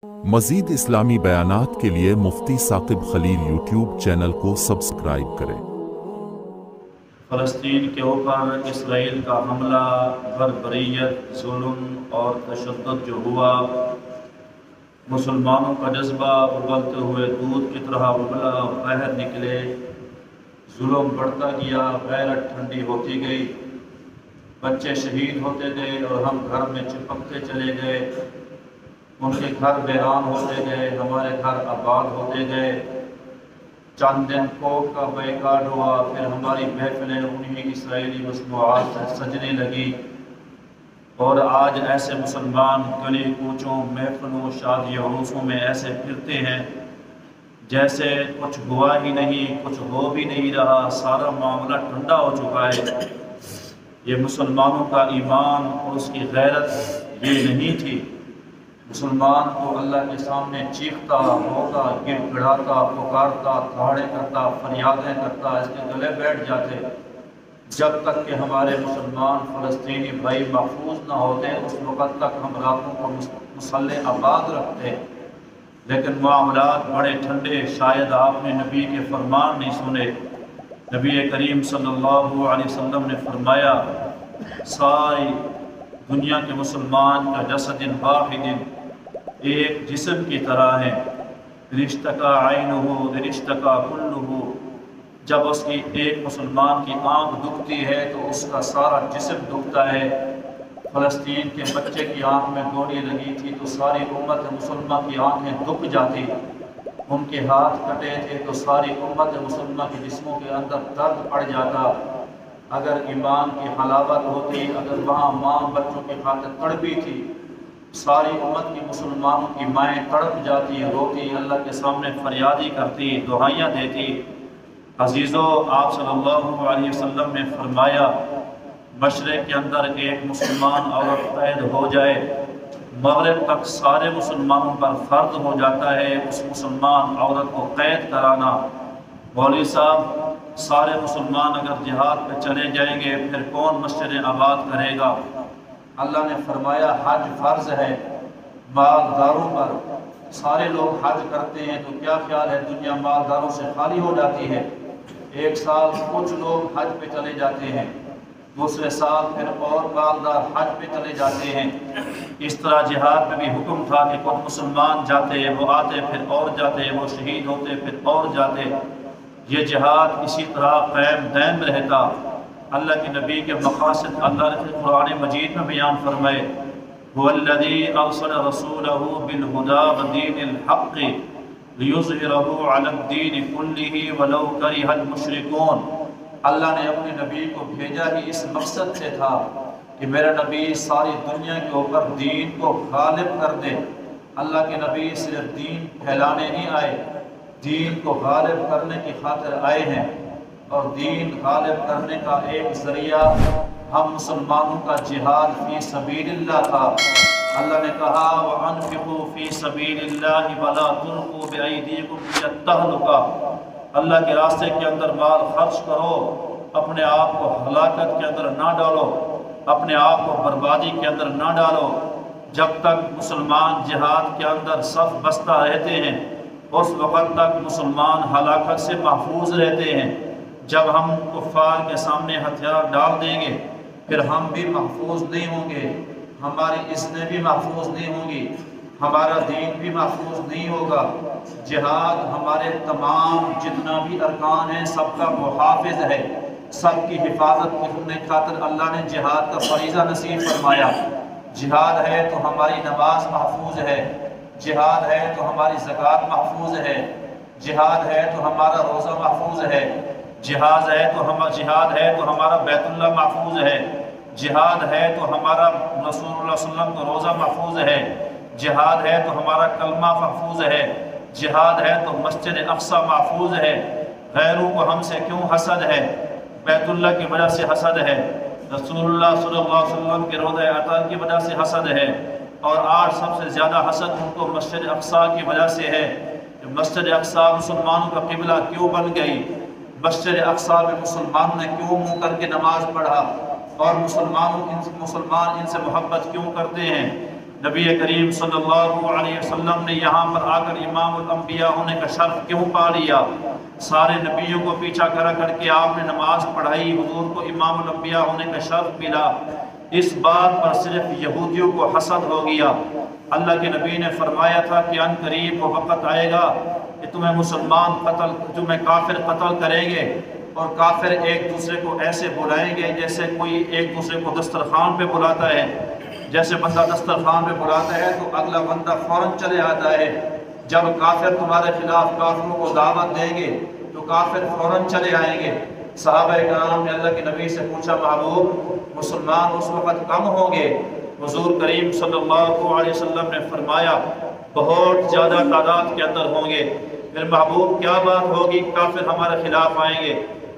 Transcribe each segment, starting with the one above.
مزید اسلامی بیانات کے لیے مفتی ثاقب خلیل یوٹیوب چینل کو سبسکرائب کریں۔ فلسطین کے اوپر اسرائیل کا حملہ، بربریت، ظلم اور تشدد جو ہوا، مسلمانوں کا جذبہ ابلتے ہوئے دودھ کی طرح ابلا باہر نکلے، ظلم بڑھتا گیا، غیرت ٹھنڈی ہوتی گئی، بچے شہید ہوتے گئے اور ہم گھر میں چپکتے چلے گئے، ان کے گھر ویران ہوتے گئے، ہمارے گھر آباد ہوتے گئے۔ چند دن کوک کا بائیکاٹ ہوا، پھر ہماری محفلیں انہی اسرائیلی مصنوعات سے سجنے لگی، اور آج ایسے مسلمان گلی کوچوں، محفلوں، شادی عروسوں میں ایسے پھرتے ہیں جیسے کچھ ہوا ہی نہیں، کچھ ہو بھی نہیں رہا، سارا معاملہ ٹھنڈا ہو چکا ہے۔ یہ مسلمانوں کا ایمان اور اس کی غیرت یہ نہیں تھی۔ مسلمان تو اللہ کے سامنے چیختا، روتا، گڑ گڑاتا، پکارتا، دھاڑے کرتا، فریادیں کرتا، اس کے گلے بیٹھ جاتے، جب تک کہ ہمارے مسلمان فلسطینی بھائی محفوظ نہ ہوتے اس وقت تک ہم راتوں کو مسلح آباد رکھتے۔ لیکن معاملات بڑے ٹھنڈے، شاید آپ نے نبی کے فرمان نہیں سنے۔ نبی کریم صلی اللہ علیہ وسلم نے فرمایا، ساری دنیا کے مسلمان کا جسد واحد، ایک جسم کی طرح ہے، رشتہ کا عینہ رشتہ کا کلہ، جب اس کی ایک مسلمان کی آنکھ دکھتی ہے تو اس کا سارا جسم دکھتا ہے۔ فلسطین کے بچے کی آنکھ میں گولی لگی تھی تو ساری امت مسلمہ کی آنکھیں دکھ جاتی، ان کے ہاتھ کٹے تھے تو ساری امت مسلمہ کے جسموں کے اندر درد پڑ جاتا۔ اگر ایمان کی حلاوت ہوتی، اگر وہاں ماں بچوں کی خاطر تڑپی تھی، ساری امت کی مسلمانوں کی مائیں تڑپ جاتی، روتی، اللہ کے سامنے فریادی کرتی، دعائیاں دیتی۔ عزیزو، آپ صلی اللہ علیہ وسلم نے فرمایا، مشرق کے اندر ایک مسلمان عورت قید ہو جائے، مغرب تک سارے مسلمانوں پر فرض ہو جاتا ہے اس مسلمان عورت کو قید کرانا۔ مولوی صاحب، سارے مسلمان اگر جہاد پہ چلے جائیں گے پھر کون مسجد آباد کرے گا؟ اللہ نے فرمایا حج فرض ہے مالداروں پر، سارے لوگ حج کرتے ہیں تو کیا خیال ہے دنیا مالداروں سے خالی ہو جاتی ہے؟ ایک سال کچھ لوگ حج پہ چلے جاتے ہیں، دوسرے سال پھر اور مالدار حج پہ چلے جاتے ہیں۔ اس طرح جہاد میں بھی حکم تھا کہ کچھ مسلمان جاتے، وہ آتے، پھر اور جاتے، وہ شہید ہوتے، پھر اور جاتے۔ یہ جہاد اسی طرح قائم دائم رہتا۔ اللہ کے نبی کے مقاصد اللہ نے قرآن مجید میں بیان فرمائے، هو الذي أرسل رسوله بالهدى ودين الحق ليظهره على الدين كله ولو كره المشركون۔ اللہ نے اپنے نبی کو بھیجا ہی اس مقصد سے تھا کہ میرا نبی ساری دنیا کے اوپر دین کو غالب کر دے۔ اللہ کے نبی صرف دین پھیلانے نہیں آئے، دین کو غالب کرنے کی خاطر آئے ہیں، اور دین غالب کرنے کا ایک ذریعہ ہم مسلمانوں کا جہاد فی سبیل اللہ تھا۔ اللہ نے کہا وَأَنفِقُوا فِي سَبِيلِ اللَّهِ وَلَا تُلْقُوا بِأَيْدِيكُمْ إِلَى التَّهْلُكَةِ۔ اللہ کے راستے کے اندر مال خرچ کرو، اپنے آپ کو ہلاکت کے اندر نہ ڈالو، اپنے آپ کو بربادی کے اندر نہ ڈالو۔ جب تک مسلمان جہاد کے اندر صف بستہ رہتے ہیں اس وقت تک مسلمان ہلاکت سے محفوظ رہتے ہیں۔ جب ہم کفار کے سامنے ہتھیار ڈال دیں گے پھر ہم بھی محفوظ نہیں ہوں گے، ہماری عزتیں بھی محفوظ نہیں ہوں گی، ہمارا دین بھی محفوظ نہیں ہوگا۔ جہاد ہمارے تمام جتنا بھی ارکان ہیں سب کا محافظ ہے، سب کی حفاظت کرنے خاطر اللہ نے جہاد کا فریضہ نصیب فرمایا۔ جہاد ہے تو ہماری نماز محفوظ ہے، جہاد ہے تو ہماری زکوٰۃ محفوظ ہے، جہاد ہے تو ہمارا روزہ محفوظ ہے، جہاد ہے تو ہمارا بیت اللہ محفوظ ہے، جہاد ہے تو ہمارا رسول اللہ صلی اللہ علیہ وسلم کا روزہ محفوظ ہے، جہاد ہے تو ہمارا کلمہ محفوظ ہے، جہاد ہے تو مسجد اقصی محفوظ ہے۔ غیروں کو ہم سے کیوں حسد ہے؟ بیت اللہ کی وجہ سے حسد ہے، رسول اللہ صلی اللہ علیہ وسلم کے روضہ اطہر کی وجہ سے حسد ہے، اور آج سب سے زیادہ حسد ان کو مسجد اقصی کی وجہ سے ہے۔ مسجد اقصی مسلمانوں کا قبلہ کیوں بن گئی؟ مسجد اقصی میں مسلمانوں نے کیوں منہ کر کے نماز پڑھا، اور مسلمان ان سے محبت کیوں کرتے ہیں؟ نبی کریم صلی اللہ علیہ وسلم نے یہاں پر آ کر امام الانبیاء ہونے کا شرف کیوں پا لیا؟ سارے نبیوں کو پیچھا کر کے آپ نے نماز پڑھائی، حضور کو امام الانبیاء ہونے کا شرف ملا۔ اس بات پر صرف یہودیوں کو حسد ہو گیا۔ اللہ کے نبی نے فرمایا تھا کہ ان قریب وہ وقت آئے گا کہ تمہیں کافر قتل کریں گے، اور کافر ایک دوسرے کو ایسے بلائیں گے جیسے کوئی ایک دوسرے کو دسترخوان پہ بلاتا ہے۔ جیسے بندہ دسترخوان پہ بلاتا ہے تو اگلا بندہ فوراً چلے آتا ہے۔ جب کافر تمہارے خلاف کافروں کو دعوت دیں گے تو کافر فوراً چلے آئیں گے۔ صحابہ کرام نے اللہ کے نبی سے پوچھا، محبوب مسلمان اس وقت کم ہوں گے؟ حضور کریم صلی اللہ علیہ وسلم نے فرمایا بہت زیادہ تعداد کے اندر ہوں گے۔ پھر محبوب کیا بات ہوگی کافر ہمارے خلاف آئیں گے؟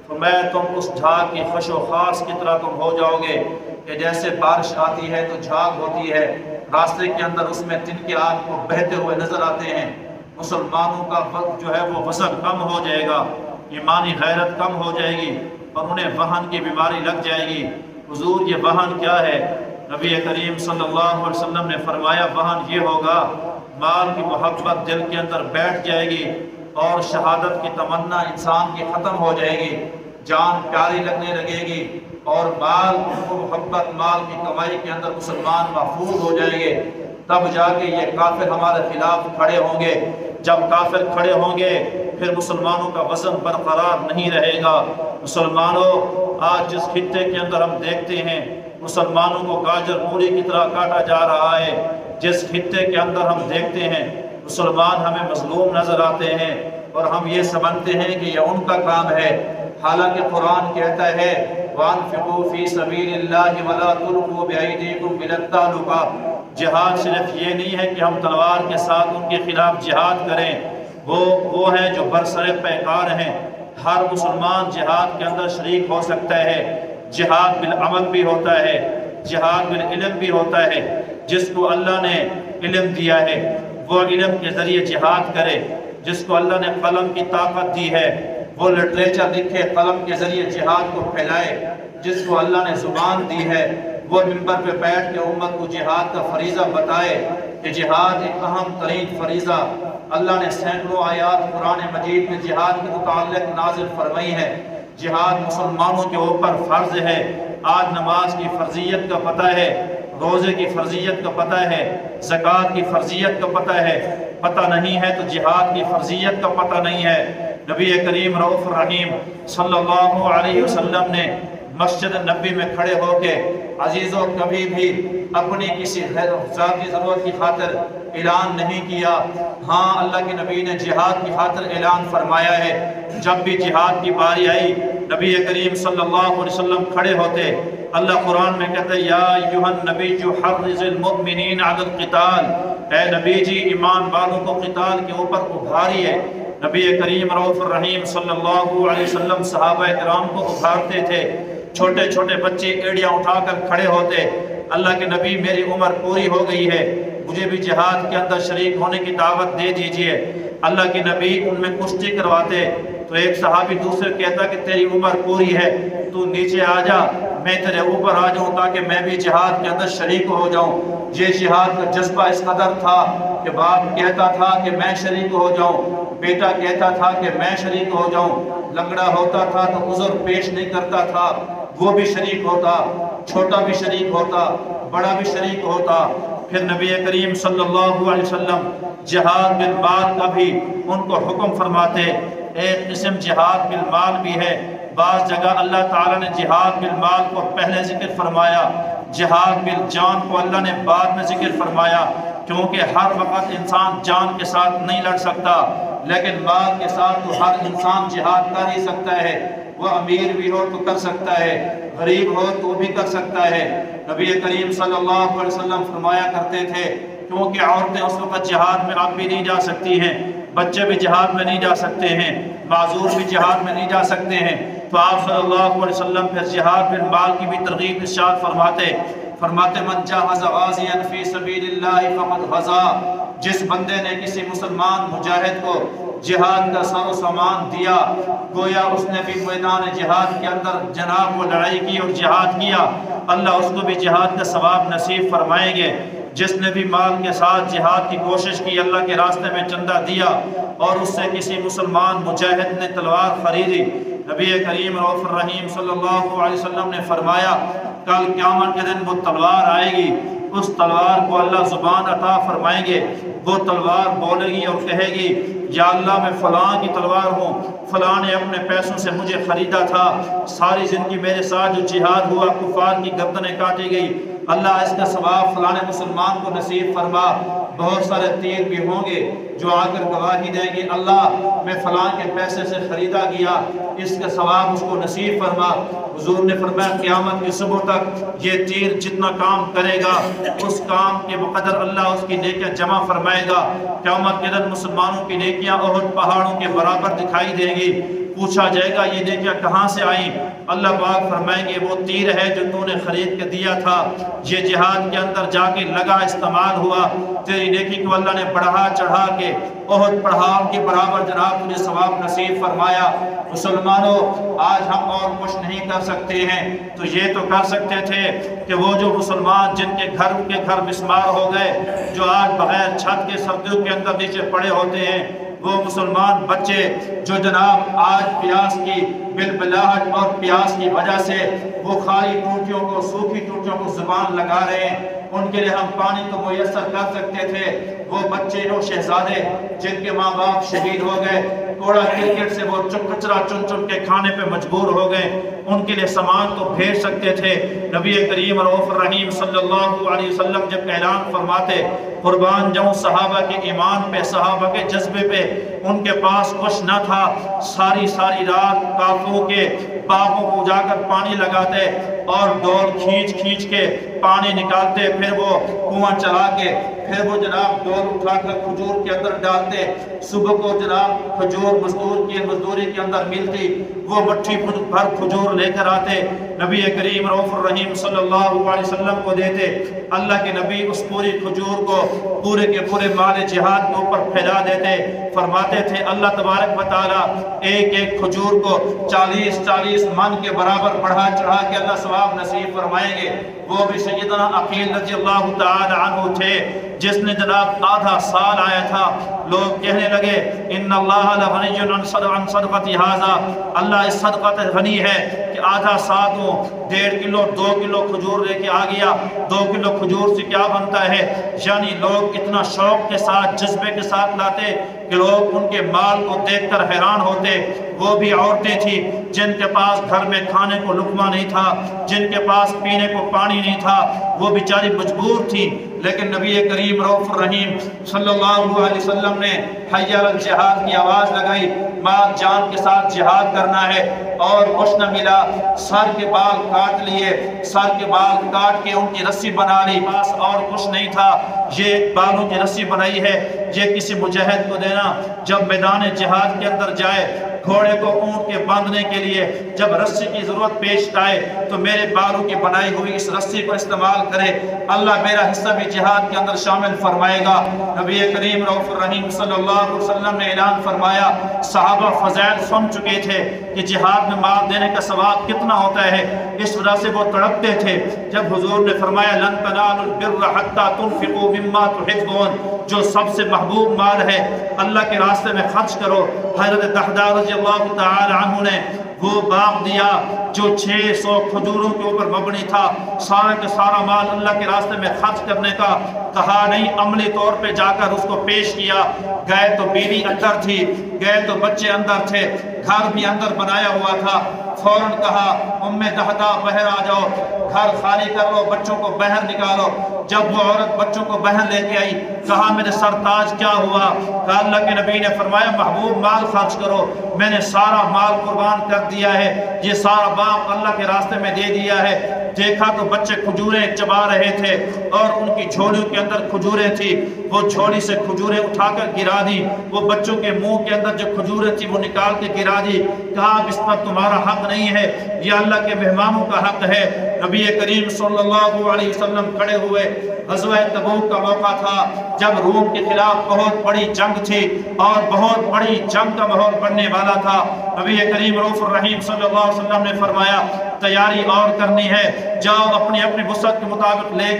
فرمایا تم اس جھاگ کی خش و خاص کی طرح تم ہو جاؤ گے کہ جیسے بارش آتی ہے تو جھاگ ہوتی ہے، راستے کے اندر اس میں تن کے آگ کو بہتے ہوئے نظر آتے ہیں۔ مسلمانوں کا وقت جو ہے وہ وزن کم ہو جائے گا، ایمانی غیرت کم ہو جائے گی، اور انہیں وہن کی بیماری لگ جائے گی۔ حضور یہ وہن کیا ہے؟ نبی کریم صلی اللہ علیہ وسلم نے فرمایا وہن یہ ہوگا، مال کی محبت دل کے اندر بیٹھ جائے گی اور شہادت کی تمنا انسان کی ختم ہو جائے گی، جان پیاری لگنے لگے گی، اور مال کو محبت مال کی کمائی کے اندر مسلمان محفوظ ہو جائیں گے۔ تب جا کے یہ کافر ہمارے خلاف کھڑے ہوں گے۔ جب کافر کھڑے ہوں گے پھر مسلمانوں کا وزن برقرار نہیں رہے گا۔ مسلمانوں آج جس خطے کے اندر ہم دیکھتے ہیں مسلمانوں کو گاجر مولی کی طرح کاٹا جا رہا ہے، جس خطے کے اندر ہم دیکھتے ہیں مسلمان ہمیں مظلوم نظر آتے ہیں اور ہم یہ سمجھتے ہیں کہ یہ ان کا کام ہے، حالانکہ قرآن کہتا ہے وَأَنفِقُوا فِي سَبِيلِ اللَّهِ وَلَا تُلْقُوا بِأَيْدِيكُمْ إِلَى التَّهْلُكَةِ۔ جہاد صرف یہ نہیں ہے کہ ہم تلوار کے ساتھ ان کے خلاف جہاد کریں، وہ ہیں جو برسر پیکار ہیں۔ ہر مسلمان جہاد کے اندر شریک ہو سکتا ہے۔ جہاد بالعمل بھی ہوتا ہے، جہاد بالعلم بھی ہوتا ہے۔ جس کو اللہ نے علم دیا ہے وہ علم کے ذریعے جہاد کرے، جس کو اللہ نے قلم کی طاقت دی ہے وہ لٹریچر لکھے، قلم کے ذریعے جہاد کو پھیلائے۔ جس کو اللہ نے زبان دی ہے وہ منبر پہ بیٹھ کے امت کو جہاد کا فریضہ بتائے کہ جہاد ایک اہم ترین فریضہ۔ اللہ نے سینکڑوں آیات قرآن مجید میں جہاد کے متعلق نازل فرمائی ہے۔ جہاد مسلمانوں کے اوپر فرض ہے۔ آج نماز کی فرضیت کا پتہ ہے، روزے کی فرضیت کا پتہ ہے، زکوٰۃ کی فرضیت کا پتہ ہے، پتہ نہیں ہے تو جہاد کی فرضیت کا پتہ نہیں ہے۔ نبی کریم رؤوف الرحیم صلی اللہ علیہ وسلم نے مسجد نبی میں کھڑے ہو کے عزیزوں کبھی بھی اپنی کسی ذاتی ضرورت کی خاطر اعلان نہیں کیا۔ ہاں اللہ کے نبی نے جہاد کی خاطر اعلان فرمایا ہے۔ جب بھی جہاد کی باری آئی نبی کریم صلی اللہ علیہ وسلم کھڑے ہوتے۔ اللہ قرآن میں کہتا ہے یا ایھا النبی حرض المؤمنین علی القتال، اے نبی جی ایمان والوں کو قتال کے اوپر ابھاریے۔ نبی کریم رؤوف الرحیم صلی اللہ علیہ وسلم صحابہ کرام کو ابھارتے تھے۔ چھوٹے چھوٹے بچے ایڑیاں اٹھا کر کھڑے ہوتے، اللہ کے نبی میری عمر پوری ہو گئی ہے، مجھے بھی جہاد کے اندر شریک ہونے کی دعوت دے دیجئے۔ اللہ کے نبی ان میں کشتی کرواتے تو ایک صحابی دوسرے کہتا کہ تیری عمر پوری ہے، تو نیچے آ جا، میں تیرے اوپر آ جاؤں تاکہ میں بھی جہاد کے اندر شریک ہو جاؤں۔ یہ جہاد کا جذبہ اس قدر تھا کہ باپ کہتا تھا کہ میں شریک ہو جاؤں، بیٹا کہتا تھا کہ میں شریک ہو جاؤں، لنگڑا ہوتا تھا تو عذر پیش نہیں کرتا تھا، وہ بھی شریک ہوتا، چھوٹا بھی شریک ہوتا، بڑا بھی شریک ہوتا۔ پھر نبی کریم صلی اللہ علیہ وسلم جہاد بالمال کا بھی ان کو حکم فرماتے۔ ایک قسم جہاد بالمال بھی ہے، بعض جگہ اللہ تعالیٰ نے جہاد بالمال کو پہلے ذکر فرمایا، جہاد بالجان کو اللہ نے بعد میں ذکر فرمایا، کیونکہ ہر وقت انسان جان کے ساتھ نہیں لڑ سکتا، لیکن مال کے ساتھ تو ہر انسان جہاد کر ہی سکتا ہے۔ وہ امیر بھی ہو تو کر سکتا ہے، غریب ہو تو بھی کر سکتا ہے۔ نبی کریم صلی اللہ علیہ وسلم فرمایا کرتے تھے کیونکہ عورتیں اس وقت جہاد میں اب بھی نہیں جا سکتی ہیں، بچے بھی جہاد میں نہیں جا سکتے ہیں، معذور بھی جہاد میں نہیں جا سکتے ہیں، تو آپ صلی اللہ علیہ وسلم پھر جہاد بالمال کی بھی ترغیب ارشاد فرماتے من جاہز غازیا فی سبیل اللہ فقد غزا، جس بندے نے کسی مسلمان مجاہد کو جہاد کا سر و سامان دیا گویا اس نے بھی میدان جہاد کے اندر جناب وہ لڑائی کی اور جہاد کیا، اللہ اس کو بھی جہاد کا ثواب نصیب فرمائیں گے۔ جس نے بھی مال کے ساتھ جہاد کی کوشش کی، اللہ کے راستے میں چندہ دیا اور اس سے کسی مسلمان مجاہد نے تلوار خریدی، نبی کریم رؤوف الرحیم صلی اللہ علیہ وسلم نے فرمایا کل قیامت کے دن وہ تلوار آئے گی، اس تلوار کو اللہ زبان عطا فرمائیں گے، وہ تلوار بولے گی اور کہے گی یا اللہ میں فلاں کی تلوار ہوں، فلاں نے اپنے پیسوں سے مجھے خریدا تھا، ساری زندگی میرے ساتھ جو جہاد ہوا کفار کی گردنیں کاٹی گئی، اللہ اس کا ثواب فلاں مسلمان کو نصیب فرما۔ بہت سارے تیر بھی ہوں گے جو آ کر گواہی دیں گے اللہ میں فلاں کے پیسے سے خریدا گیا، اس کا ثواب اس کو نصیب فرما۔ حضور نے فرمایا قیامت کی صبح تک یہ تیر جتنا کام کرے گا اس کام کے بقدر اللہ اس کی نیکیاں جمع فرمائے گا۔ قیامت کے دن مسلمانوں کی نیکیاں احد پہاڑوں کے برابر دکھائی دیں گی۔ پوچھا جائے گا یہ نیکیاں کہاں سے آئیں؟ اللہ پاک فرمائیں گے وہ تیر ہے جو تو نے خرید کے دیا تھا، یہ جہاد کے اندر جا کے لگا، استعمال ہوا، تیری نیکی کو اللہ نے بڑھا چڑھا کے احد پہاڑ کے برابر جناب تجھے ثواب نصیب فرمایا۔ مسلمانوں آج ہم اور کچھ نہیں کر سکتے ہیں تو یہ تو کر سکتے تھے کہ وہ جو مسلمان جن کے گھر مسمار ہو گئے، جو آج بغیر چھت کے سردیوں کے اندر نیچے پڑے ہوتے ہیں، وہ مسلمان بچے جو جناب آج پیاس کی بلبلاہٹ اور پیاس کی وجہ سے وہ خالی ٹوٹیوں کو، سوکھی ٹوٹیوں کو زبان لگا رہے ہیں، ان کے لیے ہم پانی تو میسر کر سکتے تھے۔ وہ بچے جو شہزادے جن کے ماں باپ شہید ہو گئے، کوڑا کرکٹ سے وہ کچرا چن چن کے کھانے پہ مجبور ہو گئے، ان کے لیے سامان تو بھیج سکتے تھے۔ نبی کریم رؤوف الرحیم صلی اللہ علیہ وسلم جب اعلان فرماتے قربان جاؤں صحابہ کے ایمان پہ، صحابہ کے جذبے پہ، ان کے پاس کچھ نہ تھا، ساری رات کافروں کے باغوں کو جا کر پانی لگاتے اور ڈول کھینچ کے پانی نکالتے، پھر وہ کنواں چلا کے پھر وہ جناب ڈول اٹھا کر کھجور کے اندر ڈالتے، صبح کو جناب کھجور مزدور کی مزدوری کے اندر ملتی، وہ مٹھی بھر کھجور لے کر آتے، نبی کریم رؤوف الرحیم صلی اللہ علیہ وسلم کو دیتے۔ اللہ کے نبی اس پوری کھجور کو پورے کے پورے مال جہاد کے اوپر پھیلا دیتے، فرماتے تھے اللہ تبارک و تعالی ایک ایک کھجور کو 40 من کے برابر بڑھا چڑھا کے اللہ ثواب نصیب فرمائیں گے۔ وہ بھی سیدنا عقیل رضی اللہ تعالی عنہ تھے جس نے جناب آدھا سال آیا تھا، لوگ کہنے لگے ان اللہ لغنی عن صدقۃ ھذا، اللہ اس صدقہ غنی ہے کہ آدھا سال وہ 1.5 کلو 2 کلو کھجور لے کے آ گیا، 2 کلو کھجور سے کیا بنتا ہے؟ یعنی لوگ اتنا شوق کے ساتھ جذبے کے ساتھ لاتے کہ لوگ ان کے مال کو دیکھ کر حیران ہوتے۔ وہ بھی عورتیں تھیں جن کے پاس گھر میں کھانے کو لقمہ نہیں تھا، جن کے پاس پینے کو پانی نہیں تھا، وہ بیچاری مجبور تھی، لیکن نبی کریم رؤوف الرحیم صلی اللہ علیہ وسلم نے حی علی الجہاد کی آواز لگائی، مال جان کے ساتھ جہاد کرنا ہے، اور کچھ نہ ملا، سر کے بال کاٹ لیے، سر کے بال کاٹ کے ان کی رسی بنا لی، پاس اور کچھ نہیں تھا، یہ بالوں کی رسی بنائی ہے، یہ کسی مجاہد کو دینا جب میدان جہاد کے اندر جائے، گھوڑے کو اونٹ کے باندھنے کے لیے جب رسی کی ضرورت پیش آئے تو میرے بالوں کی بنائی ہوئی اس رسی کو استعمال کرے، اللہ میرا حصہ بھی جہاد کے اندر شامل فرمائے گا۔ نبی کریم رؤوف الرحیم صلی اللہ علیہ وسلم نے اعلان فرمایا، صحابہ فضائل سن چکے تھے کہ جہاد میں مال دینے کا ثواب کتنا ہوتا ہے، اس وجہ سے وہ تڑپتے تھے۔ جب حضور نے فرمایا لن تنالوا البر حتى تنفقوا مما تحبون، جو سب سے محبوب مال ہے اللہ کے راستے میں خرچ کرو، حضرت دحداح رضی اللہ تعالی عنہ نے وہ باغ دیا جو 600 کھجوروں کے اوپر مبنی تھا، سارا کے سارا مال اللہ کے راستے میں خرچ کرنے کا کہا نہیں، عملی طور پہ جا کر اس کو پیش کیا، گئے تو بیوی اندر تھی، گئے تو بچے اندر تھے، گھر بھی اندر بنایا ہوا تھا، فوراً کہا ام دحداح باہر آ جاؤ، گھر خالی کر لو، بچوں کو باہر نکالو۔ جب وہ عورت بچوں کو باہر لے کے آئی، کہا میرے سرتاج کیا ہوا؟ کہا اللہ کے نبی نے فرمایا محبوب مال خرچ کرو، میں نے سارا مال قربان کر دیا ہے، یہ سارا باغ اللہ کے راستے میں دے دیا ہے۔ دیکھا تو بچے کھجوریں چبا رہے تھے اور ان کی جھولیوں کے اندر کھجوریں تھی، وہ جھولی سے کھجوریں اٹھا کر گرا دی، وہ بچوں کے منہ کے اندر جو کھجوریں تھی وہ نکال کے گرا دی، کہا اب اس پر تمہارا حق نہیں ہے، یہ اللہ کے مہمانوں کا حق ہے۔ نبی کریم صلی اللہ علیہ وسلم کھڑے ہوئے، غزوہ تبوک کا موقع تھا جب روم کے خلاف بہت بڑی جنگ تھی اور بہت بڑی جنگ کا ماحول بننے والا تھا۔ نبی کریم رؤوف الرحیم صلی اللہ علیہ وسلم نے فرمایا تیاری اور کرنی ہے، جاؤ اپنی اپنی وسعت کے مطابق لے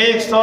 100